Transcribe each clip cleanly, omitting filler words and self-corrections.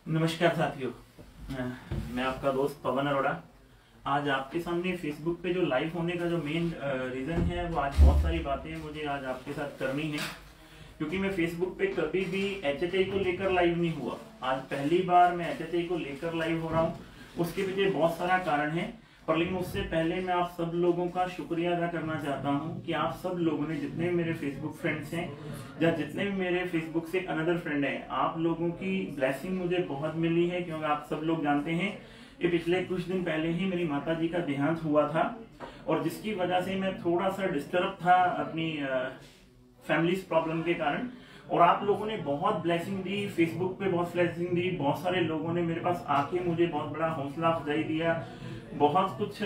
नमस्कार साथियों, मैं आपका दोस्त पवन अरोड़ा। आज आपके सामने फेसबुक पे जो लाइव होने का जो मेन रीज़न है वो आज बहुत सारी बातें मुझे आज आपके साथ करनी है, क्योंकि मैं फेसबुक पे कभी भी एचएचआई को लेकर लाइव नहीं हुआ। आज पहली बार मैं एचएचआई को लेकर लाइव हो रहा हूँ। उसके पीछे बहुत सारा कारण है, पर लेकिन उससे पहले मैं आप सब लोगों का शुक्रिया अदा करना चाहता हूं कि आप सब लोगों ने, जितने भी मेरे फेसबुक फ्रेंड्स हैं या जितने भी मेरे फेसबुक से अनदर फ्रेंड हैं, आप लोगों की ब्लेसिंग मुझे बहुत मिली है। क्योंकि आप सब लोग जानते हैं कि पिछले कुछ दिन पहले ही मेरी माता जी का देहांत हुआ था, और जिसकी वजह से मैं थोड़ा सा डिस्टर्ब था अपनी फैमिली प्रॉब्लम के कारण। और आप लोगों ने बहुत ब्लेसिंग दी, फेसबुक पे बहुत ब्लेसिंग दी। बहुत सारे लोगों ने मेरे पास आके मुझे बहुत बड़ा हौसला अफजाई दिया, बहुत कुछ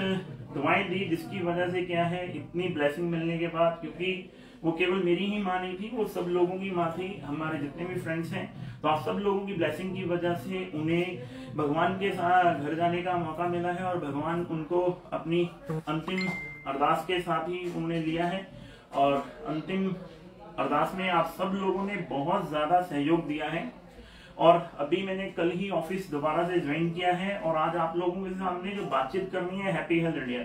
दुआएं दी, जिसकी वजह से क्या है, इतनी ब्लेसिंग मिलने के बाद, क्योंकि वो केवल मेरी ही माँ नहीं थी, वो सब लोगों की माँ थी, हमारे जितने भी फ्रेंड्स हैं। तो आप सब लोगों की ब्लेसिंग की वजह से उन्हें भगवान के साथ घर जाने का मौका मिला है, और भगवान उनको अपनी अंतिम अरदास के साथ ही उन्होंने लिया है। और अंतिम अरदास में आप सब लोगों ने बहुत ज्यादा सहयोग दिया है। और अभी मैंने कल ही ऑफिस दोबारा से ज्वाइन किया है, और आज आप लोगों के सामने जो बातचीत करनी है हैप्पी हेल्थ इंडिया,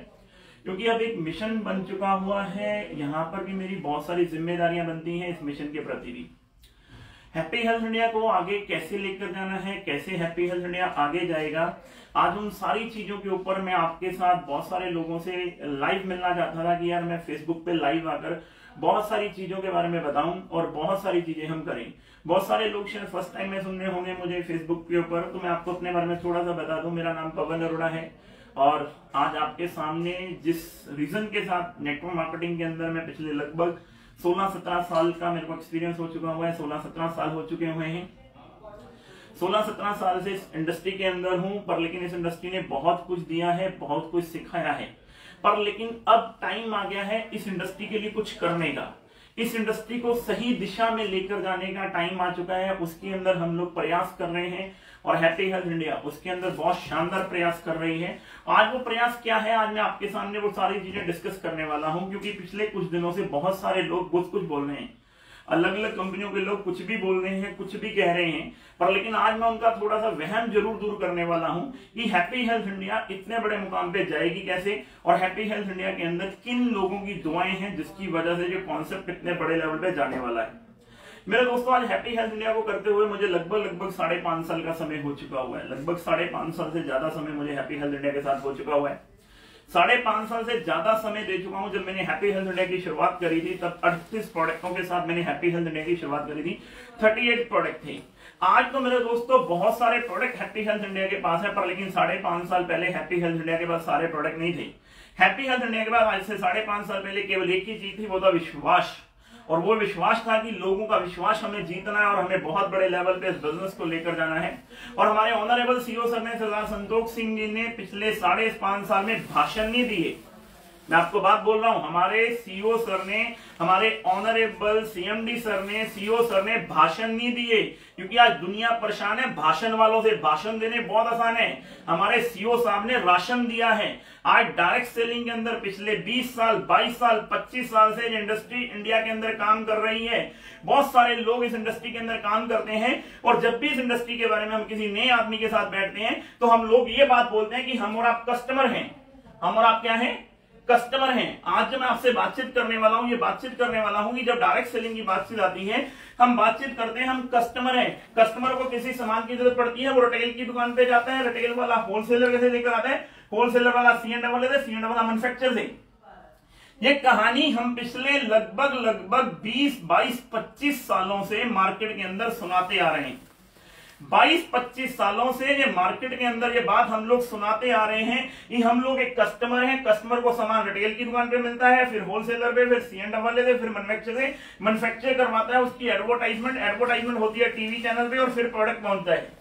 क्योंकि अब एक मिशन बन चुका हुआ है। यहाँ पर भी मेरी बहुत सारी जिम्मेदारियां बनती हैं इस मिशन के प्रति भी। हैप्पी हेल्थ इंडिया को आगे कैसे लेकर जाना है, कैसे हैप्पी हेल्थ इंडिया आगे जाएगा, आज उन सारी चीजों के ऊपर मैं आपके साथ बहुत सारे लोगों से लाइव मिलना चाहता था कि यार मैं फेसबुक पे लाइव आकर बहुत सारी चीजों के बारे में बताऊं और बहुत सारी चीजें हम करें। बहुत सारे लोग शायद फर्स्ट टाइम में सुन रहे होंगे मुझे फेसबुक के ऊपर, तो मैं आपको अपने बारे में थोड़ा सा बता दूं। मेरा नाम पवन अरोड़ा है, और आज आपके सामने जिस रीजन के साथ नेटवर्क मार्केटिंग के अंदर मैं पिछले लगभग 16-17 साल का मेरे को एक्सपीरियंस हो चुका हुआ है। 16-17 साल हो चुके हुए हैं। 16-17 साल से इस इंडस्ट्री के अंदर हूं, पर लेकिन इस इंडस्ट्री ने बहुत कुछ दिया है, बहुत कुछ सिखाया है। पर लेकिन अब टाइम आ गया है इस इंडस्ट्री के लिए कुछ करने का, इस इंडस्ट्री को सही दिशा में लेकर जाने का टाइम आ चुका है। उसके अंदर हम लोग प्रयास कर रहे हैं, और हैप्पी हेल्थ इंडिया उसके अंदर बहुत शानदार प्रयास कर रही है। आज वो प्रयास क्या है, आज मैं आपके सामने वो सारी चीजें डिस्कस करने वाला हूं, क्योंकि पिछले कुछ दिनों से बहुत सारे लोग बहुत कुछ बोल रहे हैं, अलग अलग कंपनियों के लोग कुछ भी बोल रहे हैं, कुछ भी कह रहे हैं। पर लेकिन आज मैं उनका थोड़ा सा वहम जरूर दूर करने वाला हूं कि हैप्पी हेल्थ इंडिया इतने बड़े मुकाम पे जाएगी कैसे, और हैप्पी हेल्थ इंडिया के अंदर किन लोगों की दुआएं हैं जिसकी वजह से जो कॉन्सेप्ट इतने बड़े लेवल पे जाने वाला है। मेरे दोस्तों, आज हैप्पी हेल्थ इंडिया को करते हुए मुझे लगभग 5.5 साल का समय हो चुका हुआ है। लगभग 5.5 साल से ज्यादा समय मुझे हैप्पी हेल्थ इंडिया के साथ हो चुका हुआ है। 5.5 साल से ज्यादा समय दे चुका हूं। जब मैंने हैप्पी हेल्थ इंडिया की शुरुआत करी थी तब 38 प्रोडक्टों के साथ मैंने हैप्पी हेल्थ इंडिया की शुरुआत करी थी। 38 प्रोडक्ट थे। आज तो मेरे दोस्तों बहुत सारे प्रोडक्ट हैप्पी हेल्थ इंडिया के पास है, पर लेकिन 5.5 साल पहले हैप्पी हेल्थ इंडिया के पास सारे प्रोडक्ट नहीं थे। हैप्पी हेल्थ इंडिया के पास आज से 5.5 साल पहले केवल एक ही चीज थी, वो था विश्वास। और वो विश्वास था कि लोगों का विश्वास हमें जीतना है, और हमें बहुत बड़े लेवल पे इस बिजनेस को लेकर जाना है। और हमारे ऑनरेबल सीईओ सर ने, सरदार संतोष सिंह जी ने पिछले 5.5 साल में भाषण नहीं दिए। मैं आपको बात बोल रहा हूं, हमारे सीईओ सर ने, हमारे ऑनरेबल सीएमडी सर ने, सीईओ सर ने भाषण नहीं दिए, क्योंकि आज दुनिया परेशान है भाषण वालों से। भाषण देने बहुत आसान है, हमारे सीईओ साहब ने राशन दिया है। आज डायरेक्ट सेलिंग के अंदर पिछले 20 साल, 22 साल, 25 साल से इंडस्ट्री इंडिया के अंदर काम कर रही है। बहुत सारे लोग इस इंडस्ट्री के अंदर काम करते हैं, और जब भी इस इंडस्ट्री के बारे में हम किसी नए आदमी के साथ बैठते हैं तो हम लोग ये बात बोलते हैं कि हम और आप कस्टमर हैं। हम और आप क्या हैं? कस्टमर हैं। आज जो मैं आपसे बातचीत करने वाला हूं, ये बातचीत करने वाला हूं कि जब डायरेक्ट सेलिंग की बातचीत आती है, हम बातचीत करते हैं, हम कस्टमर हैं। कस्टमर को किसी सामान की जरूरत पड़ती है, वो रिटेल की दुकान पे जाता है, रिटेल वाला होलसेलर कैसे लेकर आता है, होलसेलर वाला सीएनडब्ल्यू वाले, सीएनडब्ल्यू वाला मैन्युफैक्चरर से। ये कहानी हम पिछले लगभग 20, 22, 25 सालों से मार्केट के अंदर सुनाते आ रहे हैं। 22-25 सालों से ये मार्केट के अंदर ये बात हम लोग सुनाते आ रहे हैं कि हम लोग एक कस्टमर हैं। कस्टमर को सामान रिटेल की दुकान पे मिलता है, फिर होलसेलर पे, फिर सीएनडब्ल्यू वाले से, फिर मैन्युफैक्चर करवाता है, उसकी एडवर्टाइजमेंट होती है टीवी चैनल पे, और फिर प्रोडक्ट पहुंचता है।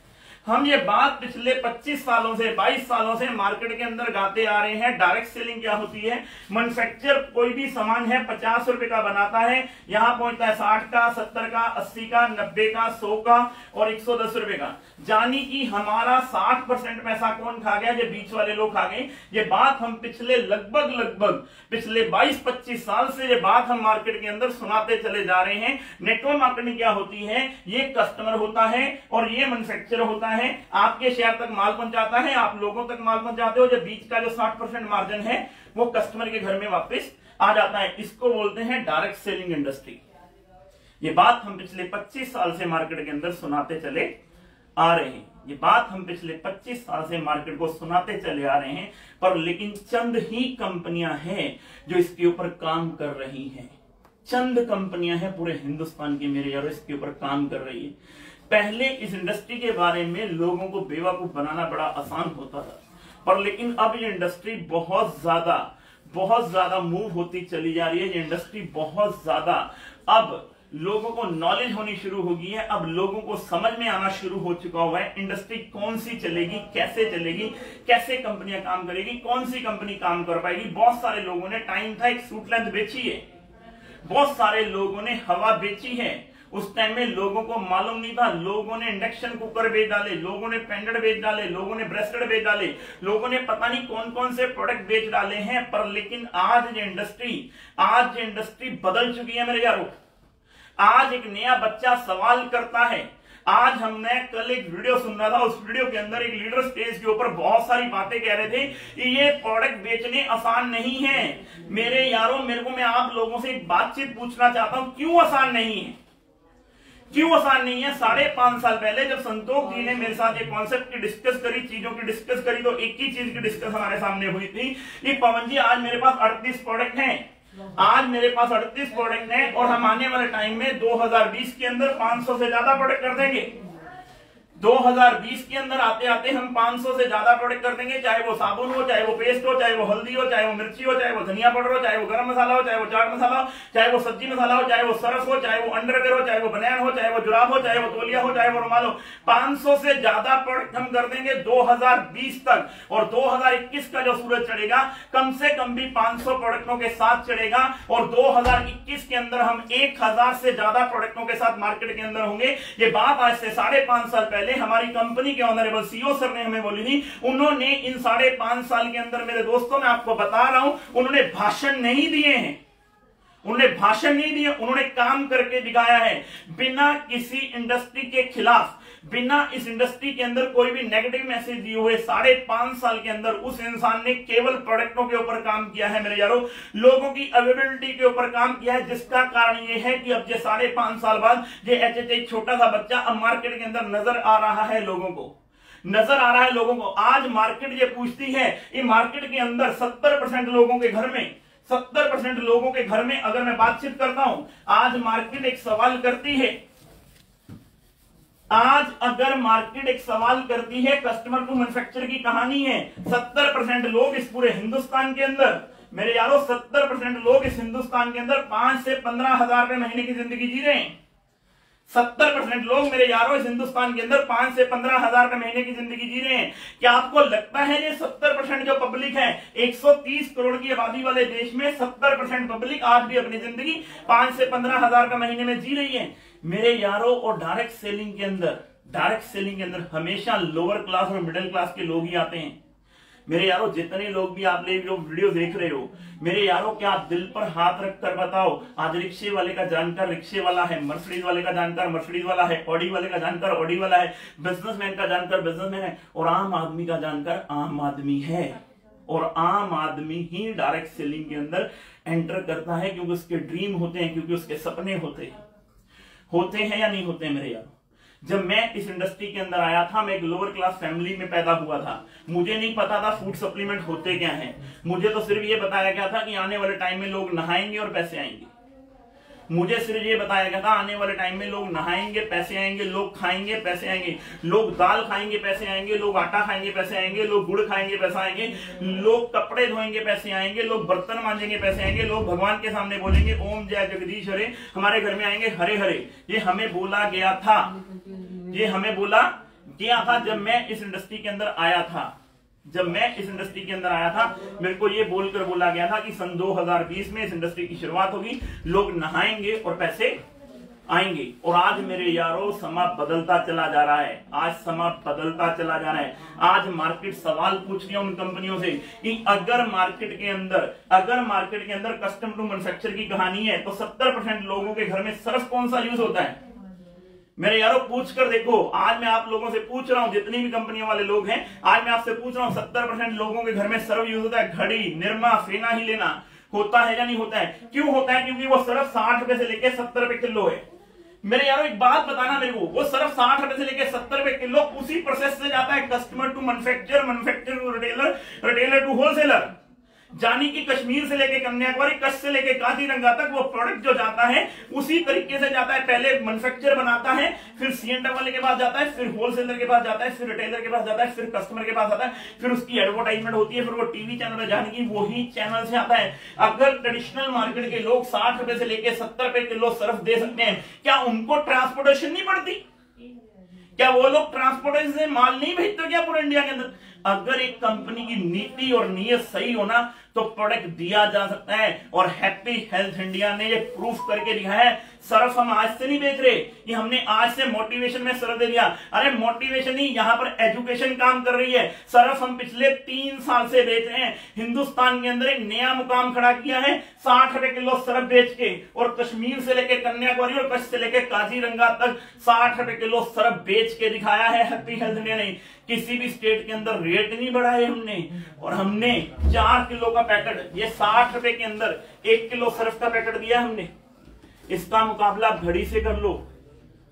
हम ये बात पिछले 25 सालों से, 22 सालों से मार्केट के अंदर गाते आ रहे हैं। डायरेक्ट सेलिंग क्या होती है? मैन्युफैक्चर कोई भी सामान है 50 रुपए का बनाता है, यहां पहुंचता है 60 का, 70 का, 80 का, 90 का, 100 का और 110 रुपए का। जानी कि हमारा 60% पैसा कौन खा गया? ये बीच वाले लोग खा गए। ये बात हम पिछले लगभग पिछले 22-25 साल से ये बात हम मार्केट के अंदर सुनाते चले जा रहे हैं। नेटवर्क मार्केटिंग क्या होती है? ये कस्टमर होता है और ये मैन्युफैक्चरर होता है, आपके शेयर तक माल पहुंचाता है, आप लोगों तक माल पहुंचाते हो, जो बीच का जो 60% मार्जिन है वो कस्टमर के घर में वापस आ जाता है। इसको बोलते हैं डायरेक्ट सेलिंग इंडस्ट्री। ये बात हम पिछले 25 साल से मार्केट के अंदर सुनाते चले आ रहे हैं, ये बात हम पिछले 25 साल से मार्केट को सुनाते चले आ रहे हैं, पर लेकिन चंद ही कंपनियां हैं जो इसके ऊपर काम कर रही हैं। चंद कंपनियां हैं पूरे हिंदुस्तान की मेरे यारों इसके ऊपर काम कर रही है। पहले इस इंडस्ट्री के बारे में लोगों को बेवकूफ बनाना बड़ा आसान होता था, पर लेकिन अब ये इंडस्ट्री बहुत ज्यादा मूव होती चली जा रही है। ये इंडस्ट्री बहुत ज्यादा अब लोगों को नॉलेज होनी शुरू हो गई है, अब लोगों को समझ में आना शुरू हो चुका हुआ है इंडस्ट्री कौन सी चलेगी, कैसे कंपनियां काम करेगी, कौन सी कंपनी काम कर पाएगी। बहुत सारे लोगों ने टाइम था एक सूट लेंथ बेची है, बहुत सारे लोगों ने हवा बेची है। उस टाइम में लोगों को मालूम नहीं था, लोगों ने इंडक्शन कुकर बेच डाले, लोगों ने पेंडेंट बेच डाले, लोगों ने ब्रेसलेट बेच डाले, लोगों ने पता नहीं कौन कौन से प्रोडक्ट बेच डाले हैं। पर लेकिन आज ये इंडस्ट्री बदल चुकी है मेरे यारों। आज एक नया बच्चा सवाल करता है। आज हमने कल एक वीडियो सुन रहा था, उस वीडियो के अंदर एक लीडर स्टेज के ऊपर बहुत सारी बातें कह रहे थे कि ये प्रोडक्ट बेचने आसान नहीं है। मेरे यारों, मैं आप लोगों से एक बातचीत पूछना चाहता हूं, क्यों आसान नहीं है? क्यों आसान नहीं है? 5.5 साल पहले जब संतोष जी ने मेरे साथ ये कॉन्सेप्ट की डिस्कस करी, चीजों की डिस्कस करी, तो एक ही चीज की डिस्कस हमारे सामने हुई थी कि पवन जी आज मेरे पास 38 प्रोडक्ट हैं, आज मेरे पास 38 प्रोडक्ट हैं और हम आने वाले टाइम में 2020 के अंदर 500 से ज्यादा प्रोडक्ट कर देंगे। 2020 के अंदर आते आते हम 500 से ज्यादा प्रोडक्ट कर देंगे, चाहे वो साबुन हो, चाहे वो पेस्ट हो, चाहे वो हल्दी हो, चाहे वो मिर्ची हो, चाहे वो धनिया पाउडर हो, चाहे वो गरम मसाला हो, चाहे वो चाट मसाला हो, चाहे वो सब्जी मसाला हो, चाहे वो सरफ हो, चाहे वो अंडरवेयर हो, चाहे वो बनियान हो, चाहे वो जुराब हो, चाहे वो तौलिया हो, चाहे वो रुमाल हो। 500 से ज्यादा प्रोडक्ट हम कर देंगे 2020 तक। और 2021 का जो सूरज चढ़ेगा कम से कम भी 500 प्रोडक्टों के साथ चढ़ेगा और 2021 के अंदर हम 1000 से ज्यादा प्रोडक्टों के साथ मार्केट के अंदर होंगे। ये बात आज से 5.5 साल पहले हमारी कंपनी के ऑनरेबल सीईओ सर ने हमें बोली थी। उन्होंने इन 5.5 साल के अंदर, मेरे दोस्तों मैं आपको बता रहा हूं, उन्होंने भाषण नहीं दिए हैं, उन्होंने काम करके दिखाया है। बिना किसी इंडस्ट्री के खिलाफ, बिना इस इंडस्ट्री के अंदर कोई भी नेगेटिव मैसेज दिए हुए 5.5 साल के अंदर उस इंसान ने केवल प्रोडक्टों के ऊपर काम किया है मेरे यारों, लोगों की अवेलेबिलिटी के ऊपर काम किया है। जिसका कारण ये है कि अब ये 5.5 साल बाद ये एक छोटा सा बच्चा अब मार्केट के अंदर नजर आ रहा है लोगों को। आज मार्केट ये पूछती है, ये मार्केट के अंदर 70% लोगों के घर में, 70% लोगों के घर में अगर मैं बातचीत करता हूं, आज मार्केट एक सवाल करती है, कस्टमर टू मैन्युफैक्चर की कहानी है। 70% लोग इस पूरे हिंदुस्तान के अंदर, मेरे यारों 70% लोग इस हिंदुस्तान के अंदर 5 से 15 हजार रुपए महीने की जिंदगी जी रहे हैं। 70% लोग मेरे यारों इस हिंदुस्तान के अंदर 5 से 15 हजार रुपए महीने की जिंदगी जी रहे हैं। क्या आपको लगता है ये 70% जो पब्लिक है, 130 करोड़ की आबादी वाले देश में 70% पब्लिक आज भी अपनी जिंदगी 5 से 15 हजार रुपए महीने में जी रही है मेरे यारों। और डायरेक्ट सेलिंग के अंदर हमेशा लोअर क्लास और मिडिल क्लास के लोग ही आते हैं मेरे यारों। जितने लोग भी आप लोग वीडियो देख रहे हो मेरे यारों, क्या आप दिल पर हाथ रखकर बताओ, आज रिक्शे वाले का जानकार रिक्शे वाला है, मर्सिडीज वाले का जानकार मर्सिडीज वाला है, ऑडी वाले का जानकार ऑडी वाला है, बिजनेसमैन का जानकार बिजनेसमैन है, और आम आदमी का जानकार आम आदमी है। और आम आदमी ही डायरेक्ट सेलिंग के अंदर एंटर करता है, क्योंकि उसके ड्रीम होते हैं, क्योंकि उसके सपने होते हैं या नहीं होते मेरे यार। जब मैं इस इंडस्ट्री के अंदर आया था, मैं एक लोअर क्लास फैमिली में पैदा हुआ था, मुझे नहीं पता था फूड सप्लीमेंट होते क्या हैं। मुझे तो सिर्फ ये बताया गया था कि आने वाले टाइम में लोग नहाएंगे और पैसे आएंगे। मुझे सिर्फ ये बताया गया था आने वाले टाइम में लोग नहाएंगे पैसे आएंगे, लोग खाएंगे पैसे आएंगे, लोग दाल खाएंगे पैसे आएंगे, लोग आटा खाएंगे पैसे आएंगे, लोग गुड़ खाएंगे पैसे आएंगे, लोग कपड़े धोएंगे पैसे आएंगे, लोग बर्तन मांजेंगे पैसे आएंगे, लोग भगवान के सामने बोलेंगे ओम जय जगदीश हरे, हमारे घर में आएंगे हरे हरे। ये हमें बोला गया था, जब मैं इस इंडस्ट्री के अंदर आया था। मेरे को ये बोलकर बोला गया था कि सन 2020 में इस इंडस्ट्री की शुरुआत होगी, लोग नहाएंगे और पैसे आएंगे। और आज मेरे यारों समा बदलता चला जा रहा है। आज मार्केट सवाल पूछ रही है उन कंपनियों से कि अगर मार्केट के अंदर कस्टम टू मैन्युफैक्चर की कहानी है, तो 70% लोगों के घर में सर्फ कौन सा यूज होता है? मेरे यारों पूछ कर देखो, आज मैं आप लोगों से पूछ रहा हूं, जितनी भी कंपनियों वाले लोग हैं, आज मैं आपसे पूछ रहा हूं 70% लोगों के घर में सर्फ यूज होता है, घड़ी, निरमा, फेना ही लेना होता है या नहीं होता है? क्यों होता है? क्योंकि वो सर्फ 60 रुपए से लेकर 70 रुपए किलो है। मेरे यारों एक बात बताना मेरे को, वो सर्फ 60 रुपए से लेकर 70 रुपए किलो उसी प्रोसेस से जाता है customer to manufacture, manufacture to retailer, retailer to wholesaler. जानी कि कश्मीर से लेके कन्याकुमारी, कच्छ से लेके काजीरंगा तक वो प्रोडक्ट जो जाता है उसी तरीके से जाता है। पहले मैन्युफैक्चर बनाता है, फिर सीएनडब्ल्यू वाले के पास जाता है, फिर होलसेलर के पास जाता है, फिर रिटेलर के पास जाता है, फिर कस्टमर के पास आता है, फिर उसकी एडवर्टाइजमेंट होती है, फिर वो टीवी चैनल में जाने की वही चैनल से आता है। अगर ट्रेडिशनल मार्केट के लोग 60 रुपए से लेके 70 रुपए किलो सर्फ दे सकते हैं, क्या उनको ट्रांसपोर्टेशन नहीं पड़ती? क्या वो लोग ट्रांसपोर्टेशन से माल नहीं भेजते क्या पूरे इंडिया के अंदर? अगर एक कंपनी की नीति और नीयत सही होना तो प्रोडक्ट दिया जा सकता है। और हैप्पी हेल्थ इंडिया ने ये प्रूफ करके दिखाया है। सर्फ हम आज से नहीं बेच रहे, ये हमने आज से मोटिवेशन में सर्फ दे दिया। अरे मोटिवेशन ही, यहाँ पर एजुकेशन काम कर रही है। सर्फ हम पिछले 3 साल से बेच रहे हैं। हिंदुस्तान के अंदर एक नया मुकाम खड़ा किया है 60 रुपए किलो सर्फ बेच के, और कश्मीर से लेकर कन्याकुमारी और कच्छ से लेकर काजीरंगा तक 60 रुपए किलो सर्फ बेच के दिखाया है हैप्पी हेल्थ इंडिया ने। किसी भी स्टेट के अंदर रेट नहीं बढ़ाए हमने, और हमने 4 किलो का पैकेट, ये 60 रुपए के अंदर 1 किलो सर्फ का पैकेट दिया हमने। इसका मुकाबला घड़ी से कर लो,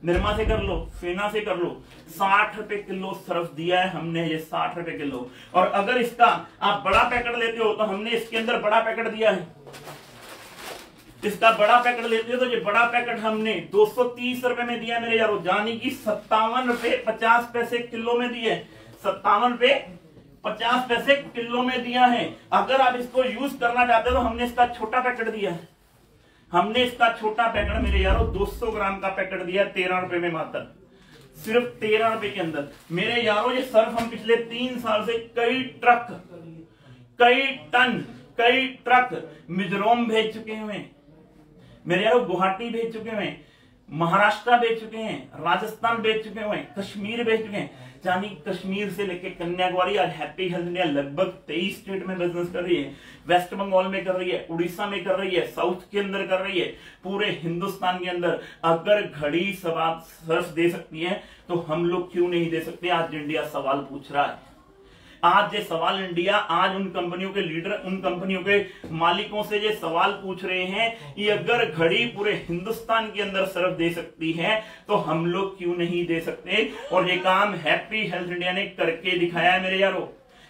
निरमा से कर लो, फेना से कर लो, 60 रुपए किलो सर्फ दिया है हमने, ये 60 रुपए किलो। और अगर इसका आप बड़ा पैकेट लेते हो तो हमने इसके अंदर बड़ा पैकेट दिया है। इसका बड़ा पैकेट लेते हो तो ये बड़ा पैकेट हमने 230 रुपए में दिया मेरे यारों, यानी कि 57 रुपए 50 पैसे किलो में दिए। 57 रुपए 50 पैसे किलो में दिया है। अगर आप इसको यूज करना चाहते हो तो हमने इसका छोटा पैकेट दिया है। हमने इसका छोटा पैकेट मेरे यारों 200 ग्राम का पैकेट दिया 13 रुपए में, मात्र सिर्फ 13 रुपए के अंदर। मेरे यारों ये सर्फ हम पिछले 3 साल से कई ट्रक, कई टन, कई ट्रक मिजोरम भेज चुके हैं मेरे यारों, गुवाहाटी भेज चुके हैं, महाराष्ट्र भेज चुके हैं, राजस्थान भेज चुके हैं, कश्मीर भेज चुके हैं। यानी कश्मीर से लेकर कन्याकुमारी आज हैप्पी हेल्थ इंडिया लगभग 23 स्टेट में बिजनेस कर रही है। वेस्ट बंगाल में कर रही है, उड़ीसा में कर रही है, साउथ के अंदर कर रही है, पूरे हिंदुस्तान के अंदर। अगर घड़ी सर्फ दे सकती है तो हम लोग क्यों नहीं दे सकते? आज इंडिया सवाल पूछ रहा है। आज ये सवाल इंडिया, आज उन कंपनियों के लीडर, उन कंपनियों के मालिकों से ये सवाल पूछ रहे हैं कि अगर घड़ी पूरे हिंदुस्तान के अंदर सर्फ दे सकती है तो हम लोग क्यों नहीं दे सकते? और ये काम हैप्पी हेल्थ इंडिया ने करके दिखाया है मेरे यारों,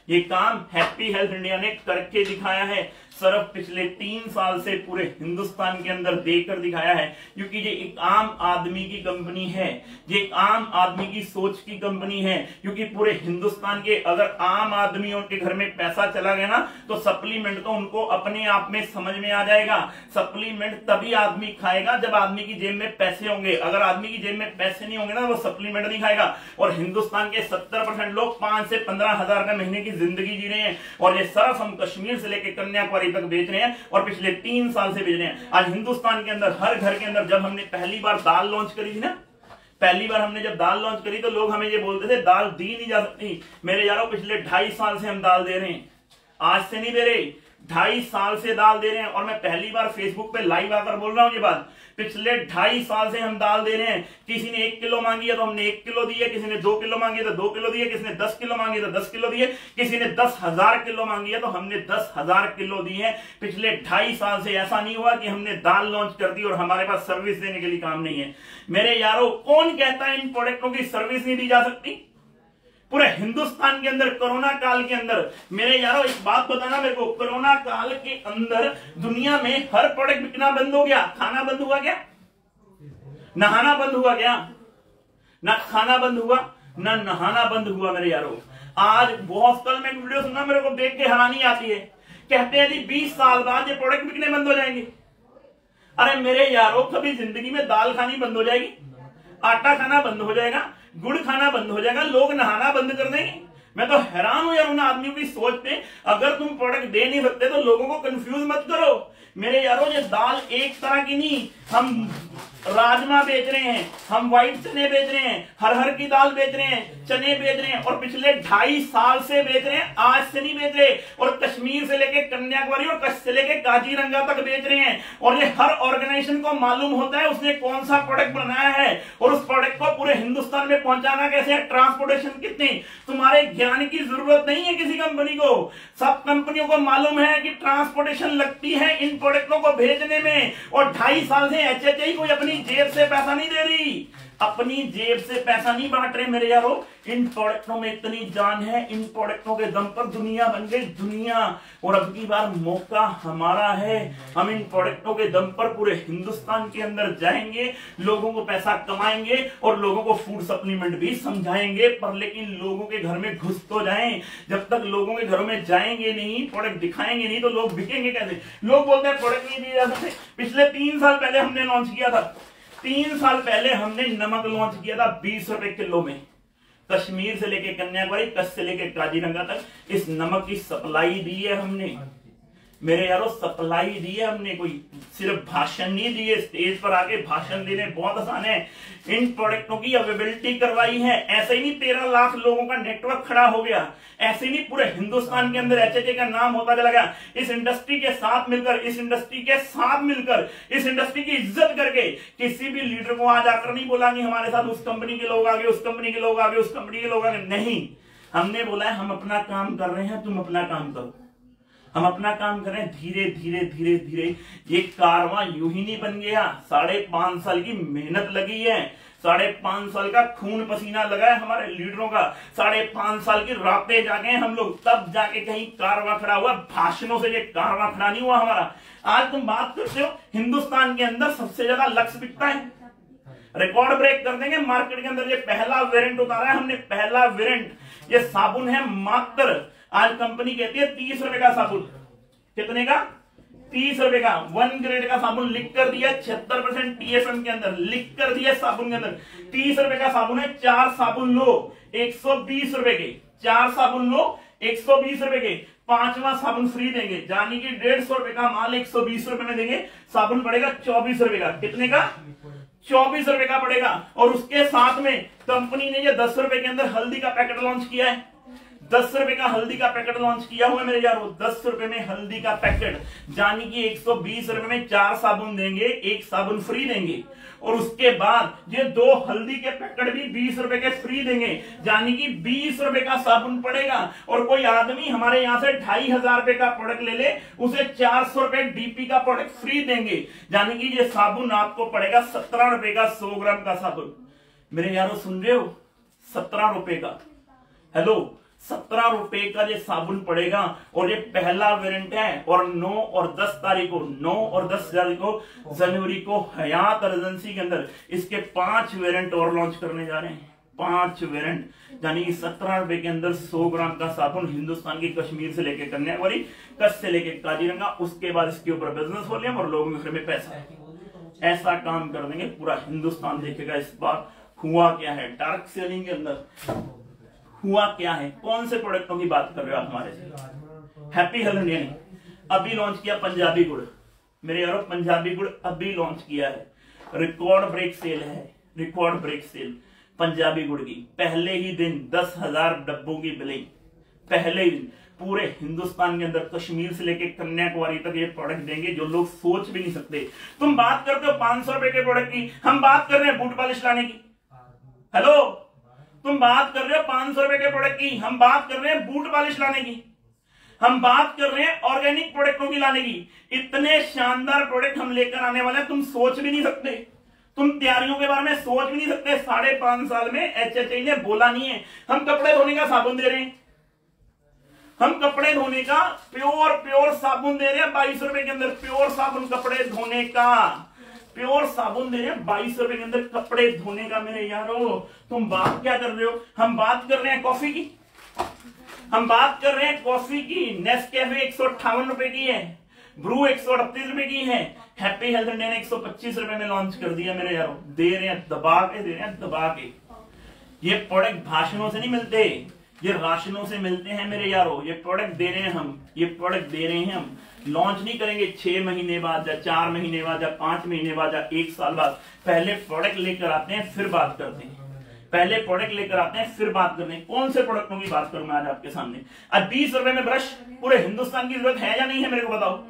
ये काम हैप्पी हेल्थ इंडिया ने करके दिखाया है। सर्फ पिछले 3 साल से पूरे हिंदुस्तान के अंदर देकर दिखाया है, क्योंकि ये एक आम आदमी की कंपनी है, ये एक आम आदमी की सोच की कंपनी है। क्योंकि पूरे हिंदुस्तान के अगर आम आदमियों के घर में पैसा चला गया ना तो सप्लीमेंट तो उनको अपने आप में समझ में आ जाएगा। सप्लीमेंट तभी आदमी खाएगा जब आदमी की जेब में पैसे होंगे। अगर आदमी की जेब में पैसे नहीं होंगे ना वो सप्लीमेंट नहीं खाएगा। और हिंदुस्तान के 70% लोग 5 से 15 हजार का महीने की जिंदगी जी रहे हैं। और ये सर्फ हम कश्मीर से लेकर कन्याकुमारी तक बेच रहे हैं और पिछले 3 साल से बेच रहे हैं। आज हिंदुस्तान के अंदर हर घर के अंदर, जब हमने पहली बार दाल लॉन्च करी थी ना, पहली बार हमने जब दाल लॉन्च करी तो लोग हमें ये बोलते थे दाल दी नहीं जा सकती। मेरे यारों पिछले 2.5 साल से हम दाल दे रहे हैं, आज से नहीं दे रहे, 2.5 साल से दाल दे रहे हैं। और मैं पहली बार फेसबुक पे लाइव आकर बोल रहा हूं ये बात, पिछले 2.5 साल से हम दाल दे रहे हैं। किसी ने 1 किलो मांगी है तो हमने 1 किलो दिए, किसी ने 2 किलो मांगी है तो 2 किलो दिए, किसी ने 10 किलो मांगी है तो 10 किलो दिए, किसी ने 10,000 किलो मांगी है तो हमने 10,000 किलो दिए। पिछले 2.5 साल से ऐसा नहीं हुआ कि हमने दाल लॉन्च कर दी और हमारे पास सर्विस देने के लिए काम नहीं है। मेरे यारों कौन कहता है इन प्रोडक्टों की सर्विस नहीं दी जा सकती? पूरे हिंदुस्तान के अंदर कोरोना काल के अंदर, मेरे यारों एक बात बताना मेरे को, कोरोना काल के अंदर दुनिया में हर प्रोडक्ट बिकना बंद हो गया। खाना बंद हुआ क्या? नहाना बंद हुआ क्या? ना खाना बंद हुआ ना नहाना बंद हुआ मेरे यारों। आज बहुत कल मैं एक वीडियो सुना, मेरे को देख के हैरानी आती है। कहते हैं जी 20 साल बाद ये प्रोडक्ट बिकने बंद हो जाएंगे। अरे मेरे यारों कभी जिंदगी में दाल खानी बंद हो जाएगी, आटा खाना बंद हो जाएगा, गुड़ खाना बंद हो जाएगा, लोग नहाना बंद कर देंगे? मैं तो हैरान हूं यार उन आदमियों की सोच पे। अगर तुम प्रोडक्ट दे नहीं सकते तो लोगों को कंफ्यूज मत करो। मेरे यारों, ये दाल एक तरह की नहीं, हम राजमा बेच रहे हैं, हम व्हाइट चने बेच रहे हैं, हरहर की दाल बेच रहे हैं, चने बेच रहे हैं, और पिछले 2.5 साल से बेच रहे हैं, आज से नहीं बेच रहे। और कश्मीर से लेके कन्याकुमारी और कच्छ से लेके काजीरंगा तक बेच रहे हैं। और ये हर ऑर्गेनाइजेशन को मालूम होता है उसने कौन सा प्रोडक्ट बनाया है और उस प्रोडक्ट को पूरे हिंदुस्तान में पहुंचाना कैसे है, ट्रांसपोर्टेशन कितनी। तुम्हारे ज्ञान की जरूरत नहीं है किसी कंपनी को। सब कंपनियों को मालूम है कि ट्रांसपोर्टेशन लगती है इन प्रोडक्टों को भेजने में। और 2.5 साल से एचएचआई कोई अपनी जेब से पैसा नहीं दे रही, अपनी जेब से पैसा नहीं बांट रहे मेरे यारों। इन प्रोडक्टों में इतनी जान है, इन प्रोडक्टों के दम पर दुनिया बन गई दुनिया। और अब की बार मौका हमारा है, हम इन प्रोडक्टों के दम पर पूरे हिंदुस्तान के अंदर जाएंगे, लोगों को पैसा कमाएंगे और लोगों को फूड सप्लीमेंट भी समझाएंगे। पर लेकिन लोगों के घर में घुस तो जाएं। जब तक लोगों के घरों में जाएंगे नहीं, प्रोडक्ट दिखाएंगे नहीं, तो लोग बिकेंगे कैसे। लोग बोलते हैं प्रोडक्ट नहीं दिए जा सकते। पिछले 3 साल पहले हमने लॉन्च किया था, 3 साल पहले हमने नमक लॉन्च किया था 20 रुपए किलो में। कश्मीर से लेके कन्याकुमारी, कच्छ से लेके काजीरंगा तक इस नमक की सप्लाई दी है हमने मेरे यारों, सप्लाई दी है हमने। कोई सिर्फ भाषण नहीं दिए, स्टेज पर आके भाषण देने बहुत आसान है। इन प्रोडक्टों की अवेलेबिलिटी करवाई है। ऐसे ही नहीं 13 लाख लोगों का नेटवर्क खड़ा हो गया, ऐसे नहीं पूरे हिंदुस्तान के अंदर एचएचए का नाम होता चला गया। इस इंडस्ट्री के साथ मिलकर, इस इंडस्ट्री के साथ मिलकर, इस इंडस्ट्री की इज्जत करके किसी भी लीडर को आज आकर नहीं बोला कि हमारे साथ उस कंपनी के लोग आगे, उस कंपनी के लोग आगे, उस कंपनी के लोग आगे। नहीं, हमने बोला है हम अपना काम कर रहे हैं, तुम अपना काम करो। हम अपना काम कर रहे हैं, धीरे धीरे धीरे धीरे ये कारवां यूं ही नहीं बन गया। 5.5 साल की मेहनत लगी है, 5.5 साल का खून पसीना लगा है हमारे लीडरों का, 5.5 साल की रातें जागे हैं हम लोग, तब जाके कहीं कारवां खड़ा हुआ। भाषणों से ये कारवां खड़ा नहीं हुआ हमारा। आज तुम बात करते हो हिंदुस्तान के अंदर सबसे ज्यादा लक्स बिकता है, रिकॉर्ड ब्रेक कर देंगे मार्केट के अंदर। ये पहला वेरिएंट उतारा है हमने, पहला वेरिएंट। ये साबुन है मात्र, आज कंपनी कहती है 30 रुपए का साबुन। कितने का? 30 रुपए का 1 ग्रेड का साबुन लिख कर दिया 76% टीएसएम के अंदर, लिख कर दिया साबुन के अंदर। 30 रुपए का साबुन है, 4 साबुन लो 120 रुपए के, 4 साबुन लो 120 रुपए के, 5वां साबुन फ्री देंगे। यानी कि 150 रुपए का माल 120 रुपए में देंगे, साबुन पड़ेगा 24 रुपए का। कितने का? 24 रुपए का पड़ेगा। और उसके साथ में कंपनी ने ये 10 रुपए के अंदर हल्दी का पैकेट लॉन्च किया है। 10 रुपए का हल्दी का पैकेट लॉन्च किया हुआ है मेरे यारों, 10 रुपए में हल्दी का पैकेट। यानी कि 120 रुपए में 4 साबुन देंगे, 1 साबुन फ्री देंगे। और उसके बाद ये 2 हल्दी के पैकेट भी 20 रुपए के फ्री देंगे। यानी कि 20 रुपए का साबुन पड़ेगा। और कोई आदमी हमारे यहां से 2,500 रुपए का प्रोडक्ट ले ले, उसे 400 रुपए डीपी का प्रोडक्ट फ्री देंगे। यानी कि ये साबुन आपको पड़ेगा 17 रुपए का 100 ग्राम का साबुन। मेरे यारों सुन रहे हो? 17 रुपए का, हेलो, 17 रुपए का ये साबुन पड़ेगा। और ये पहला वेरिएंट है। और 9 और 10 तारीख को, 9 और 10 जनवरी को हयात एजेंसी के अंदर इसके 5 वेरिएंट और लॉन्च करने जा रहे हैं। 5 वेरिएंट, यानी कि 17 रुपए के अंदर 100 ग्राम का साबुन हिंदुस्तान की कश्मीर से लेकर कन्याकुमारी, कच्छ से लेकर काजीरंगा। उसके बाद इसके ऊपर बिजनेस वॉल्यूम और लोगों के घर में पैसा। ऐसा काम कर देंगे, पूरा हिंदुस्तान देखेगा इस बार हुआ क्या है। डार्क सेलिंग के अंदर हुआ क्या है, कौन से प्रोडक्टों की बात कर रहे हो आप हमारे से? हैप्पी हेल्थ इंडिया ने अभी लॉन्च किया पंजाबी गुड़। मेरे यारों, पंजाबी गुड़ अभी लॉन्च किया है, रिकॉर्ड ब्रेक सेल है, रिकॉर्ड ब्रेक सेल पंजाबी गुड़ की। पहले ही दिन 10,000 डब्बों की बिलिंग, पहले ही दिन। पूरे हिंदुस्तान के अंदर कश्मीर से लेकर कन्याकुमारी तक ये प्रोडक्ट देंगे जो लोग सोच भी नहीं सकते। तुम बात करते हो 500 रुपए के प्रोडक्ट की, हम बात कर रहे हैं बूट पॉलिश लाने की। हेलो, तुम बात कर रहे हो 500 रुपए के प्रोडक्ट की, हम बात कर रहे हैं बूट पॉलिश लाने की, हम बात कर रहे हैं ऑर्गेनिक प्रोडक्टों की लाने की। इतने शानदार प्रोडक्ट हम लेकर आने वाले हैं, तुम सोच भी नहीं सकते। तुम तैयारियों के बारे में सोच भी नहीं सकते। 5.5 साल में एचएचआई ने बोला नहीं है हम कपड़े धोने का साबुन दे रहे हैं, हम कपड़े धोने का प्योर साबुन दे रहे हैं 22 रुपए के अंदर। प्योर साबुन कपड़े धोने का, प्योर साबुन दे रहे हैं 22 रुपए के अंदर कपड़े धोने का। मेरे यारों, तुम बात क्या कर रहे हो? हम बात कर रहे हैं कॉफी की, हम बात कर रहे हैं कॉफी की। नेस्कैफे 158 रुपए की है, ब्रू 138 रुपए की है। हैप्पी हेल्थ इंडिया ने 125 रुपए में लॉन्च कर दिया मेरे यारों। दे रहे हैं दबा के, दे रहे हैं दबा के। ये प्रोडक्ट भाषणों से नहीं मिलते, ये राशनों से मिलते हैं मेरे यारों, ये प्रोडक्ट दे रहे हैं हम, ये प्रोडक्ट दे रहे हैं हम। लॉन्च नहीं करेंगे 6 महीने बाद या 4 महीने बाद या 5 महीने बाद या 1 साल बाद। पहले प्रोडक्ट लेकर आते हैं फिर बात करते हैं, पहले प्रोडक्ट लेकर आते हैं फिर बात करते हैं। कौन से प्रोडक्टों की बात करूं मैं आज आपके सामने? अब 20 रुपए में ब्रश पूरे हिंदुस्तान की जरूरत है या नहीं है मेरे को बताओ।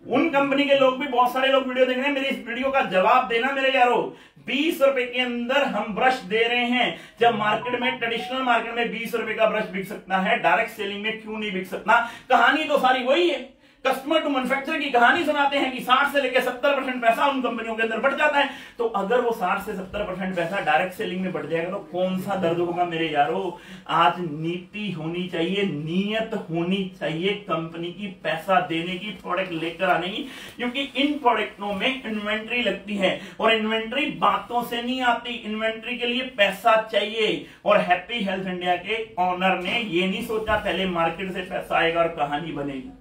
उन कंपनी के लोग भी, बहुत सारे लोग वीडियो देख रहे हैं, मेरी इस वीडियो का जवाब देना मेरे यारों। 20 रुपए के अंदर हम ब्रश दे रहे हैं, जब मार्केट में, ट्रेडिशनल मार्केट में 20 रुपए का ब्रश बिक सकता है, डायरेक्ट सेलिंग में क्यों नहीं बिक सकता? कहानी तो सारी वही है, कस्टमर टू मैन्युफैक्चरर की कहानी सुनाते हैं कि 60 से लेकर 70% पैसा उन कंपनियों के अंदर बढ़ जाता है। तो अगर वो 60 से 70% पैसा डायरेक्ट सेलिंग में बढ़ जाएगा तो कौन सा दर्द होगा मेरे यारों? आज नीति होनी चाहिए, नीयत होनी चाहिए कंपनी की पैसा देने की, प्रोडक्ट लेकर आने की, क्योंकि इन प्रोडक्टों में इन्वेंट्री लगती है और इन्वेंट्री बातों से नहीं आती, इन्वेंट्री के लिए पैसा चाहिए। और हैप्पी हेल्थ इंडिया के ऑनर ने ये नहीं सोचा पहले मार्केट से पैसा आएगा और कहानी बनेगी।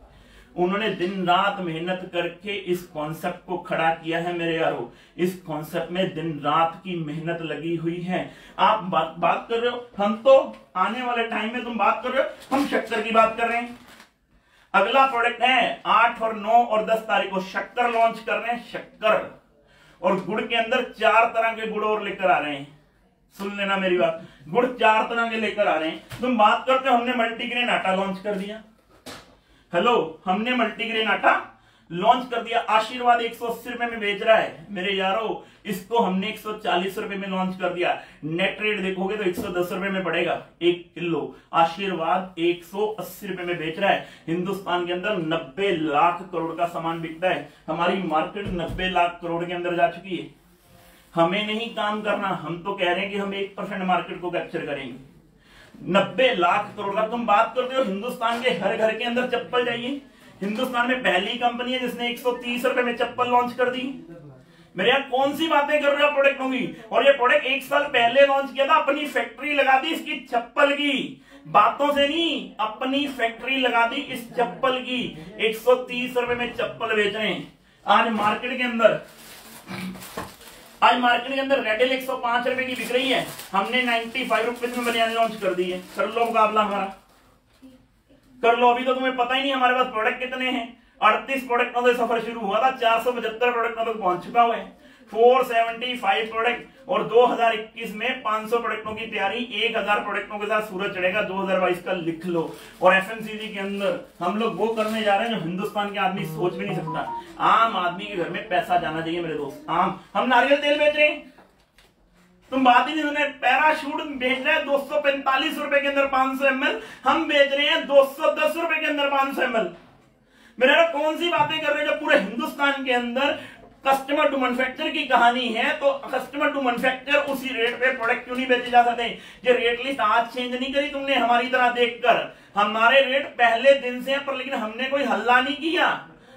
उन्होंने दिन रात मेहनत करके इस कॉन्सेप्ट को खड़ा किया है मेरे यारों। इस कॉन्सेप्ट में दिन रात की मेहनत लगी हुई है। आप बात कर रहे हो, हम तो आने वाले टाइम में तुम बात कर रहे हो, हम शक्कर की बात कर रहे हैं। अगला प्रोडक्ट है 8 और 9 और 10 तारीख को शक्कर लॉन्च कर रहे हैं। शक्कर और गुड़ के अंदर 4 तरह के गुड़ और लेकर आ रहे हैं। सुन लेना मेरी बात, गुड़ 4 तरह के लेकर आ रहे हैं। तुम बात करते हो, हमने मल्टीग्रेन आटा लॉन्च कर दिया। हेलो, हमने मल्टीग्रेन आटा लॉन्च कर दिया। आशीर्वाद 180 रुपए में बेच रहा है मेरे यारों, इसको हमने 140 रुपए में लॉन्च कर दिया। नेट रेट देखोगे तो 110 रुपए में पड़ेगा 1 किलो। आशीर्वाद 180 रुपए में बेच रहा है। हिंदुस्तान के अंदर 90 लाख करोड़ का सामान बिकता है। हमारी मार्केट 90 लाख करोड़ के अंदर जा चुकी है। हमें नहीं काम करना, हम तो कह रहे हैं कि हम 1% मार्केट को कैप्चर करेंगे। 90 लाख करोड़ का तुम बात करते हो। हिंदुस्तान के हर घर के अंदर चप्पल जाइए, हिंदुस्तान में पहली कंपनी है जिसने 130 रुपए में चप्पल लॉन्च कर दी। मेरे यार कौन सी बातें कर रहे हो प्रोडक्ट होंगी। और ये प्रोडक्ट 1 साल पहले लॉन्च किया था, अपनी फैक्ट्री लगा दी इसकी चप्पल की, बातों से नहीं, अपनी फैक्ट्री लगा दी इस चप्पल की। 130 रुपए में चप्पल बेच रहे हैं। आज मार्केट के अंदर रेडिल 105 रुपए की बिक रही है, हमने 95 रुपीज में बनियान लॉन्च कर दी है। कर लो मुकाबला हमारा, कर लो। अभी तो तुम्हें पता ही नहीं हमारे पास प्रोडक्ट कितने हैं। 38 प्रोडक्टों से सफर शुरू हुआ था, 475 प्रोडक्टों तक पहुंच चुका हुआ है। 475 प्रोडक्ट और 2021 में 500 प्रोडक्टों की तैयारी, 1000 प्रोडक्टों के साथ सूरज चढ़ेगा 2022 का, लिख लो। और एफएमसीजी के अंदर हम लोग वो करने जा रहे हैं जो हिंदुस्तान के आदमी सोच भी नहीं सकता। आम आदमी के घर में पैसा जाना चाहिए मेरे दोस्त। हम नारियल तेल बेच रहे हैं, तुम बात ही नहीं सुने। पैराशूट बेच रहे हैं 245 रुपए के अंदर 500 ml, हम बेच रहे हैं 210 रुपए के अंदर 500 ml। मेरा कौन सी बातें कर रहे हैं? जब पूरे हिंदुस्तान के अंदर कस्टमर टू मैन्युफैक्चर की कहानी है, तो कस्टमर टू मैन्युफैक्चर उसी रेट पे प्रोडक्ट क्यों नहीं बेचे जा सकते? ये रेट लिस्ट आज चेंज नहीं करी तुमने हमारी तरह देखकर। हमारे रेट पहले दिन से हैं, पर लेकिन हमने कोई हल्ला नहीं किया।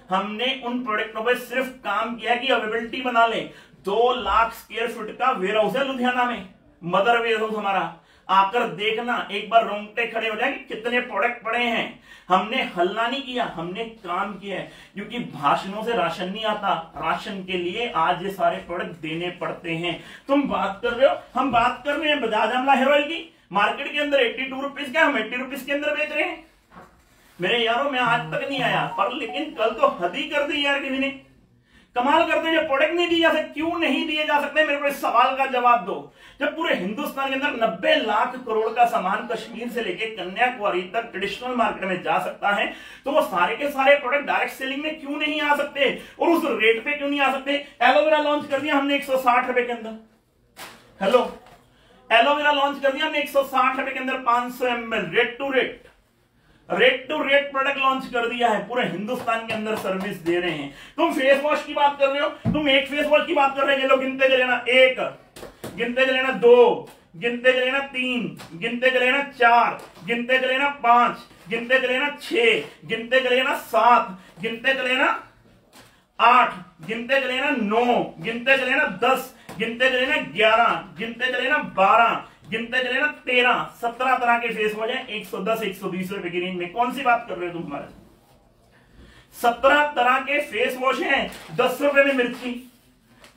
हमने उन प्रोडक्टों पे सिर्फ काम किया कि अवेलेबिलिटी बना ले। 2 लाख स्क्वायर फीट का वेयर हाउस है लुधियाना में, मदर वेयर हाउस हमारा। आकर देखना, एक बार रोंगटे खड़े हो जाएंगे कितने प्रोडक्ट पड़े हैं। हमने हल्ला नहीं किया, हमने काम किया है। क्योंकि भाषणों से राशन नहीं आता, राशन के लिए आज ये सारे प्रोडक्ट देने पड़ते हैं। तुम बात कर रहे हो, हम बात कर रहे हैं बजाज आमला हेयर ऑयल की। मार्केट के अंदर 82 रुपीज का, हम 80 रुपीज के अंदर बेच रहे हैं। मेरे यारों, मैं आज तक नहीं आया, पर लेकिन कल तो हद ही कर दी यार किसी ने। कमाल करते हैं, प्रोडक्ट नहीं दिए जा सकते। क्यों नहीं दिए जा सकते? मेरे को इस सवाल का जवाब दो। जब पूरे हिंदुस्तान के अंदर 90 लाख करोड़ का सामान कश्मीर से लेकर कन्याकुमारी तक ट्रेडिशनल मार्केट में जा सकता है, तो वो सारे के सारे प्रोडक्ट डायरेक्ट सेलिंग में क्यों नहीं आ सकते और उस रेट पे क्यों नहीं आ सकते? एलोवेरा लॉन्च कर दिया हमने 160 रुपए के अंदर। हेलो, एलोवेरा लॉन्च कर दिया हमने 160 रुपए के अंदर 500 ml rate to rate product launch कर दिया है। पूरे हिंदुस्तान के अंदर सर्विस दे रहे हैं। तुम फेस वॉश की बात कर रहे हो, तुम एक फेस वॉश की बात कर रहे हो, ये लोग गिनते चले ना, 1 गिनते चले ना, 2 गिनते चले ना, 3 गिनते चले ना, 4 गिनते चले ना, 5 गिनते चले ना, 6 गिनते चले ना, 7 गिनते चले ना, 8 गिनते चले ना, 9 गिनते चले ना, 10 गिनते चले ना, 11 गिनते चले ना, 12 गिनते चले ना, 13 17 तरह के फेस वॉश हैं 110 120 रुपए की रेंज में। कौन सी बात कर रहे हो तुम हमारे? 17 तरह के फेस वॉश हैं 10 रुपए में मिर्ची।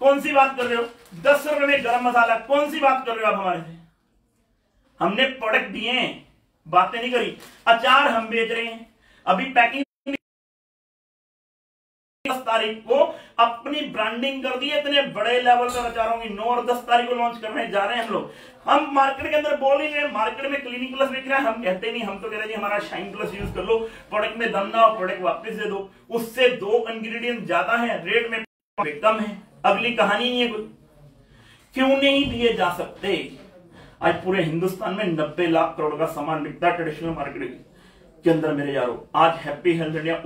कौन सी बात कर रहे हो? 10 रुपए में गरम मसाला। कौन सी बात कर रहे हो आप हमारे से? हमने प्रोडक्ट दिए हैं, बातें नहीं करी। अचार हम बेच रहे हैं, अभी पैकिंग 10 तारीख को अपनी ब्रांडिंग कर दी है, इतने बड़े लेवल पर अचारों की 9 और 10 तारीख को लॉन्च करने जा रहे हैं हम लोग। हम मार्केट के अंदर बोल ही रहे हैं, मार्केट में क्लिनिक प्लस बिक रहा है, हम कहते नहीं, हम तो कह रहे हैं हमारा शाइन प्लस यूज कर लो, प्रोडक्ट में दम ना हो, प्रोडक्ट वापस दे दो। उससे 2 इंग्रेडिएंट ज्यादा है, रेट में कम है, अगली कहानी नहीं है कोई। क्यों नहीं दिए जा सकते? आज पूरे हिंदुस्तान में 90 लाख करोड़ का सामान बिकता है ट्रेडिशनल मार्केट के अंदर मेरे यारों। आज हैप्पी हेल्थ इंडिया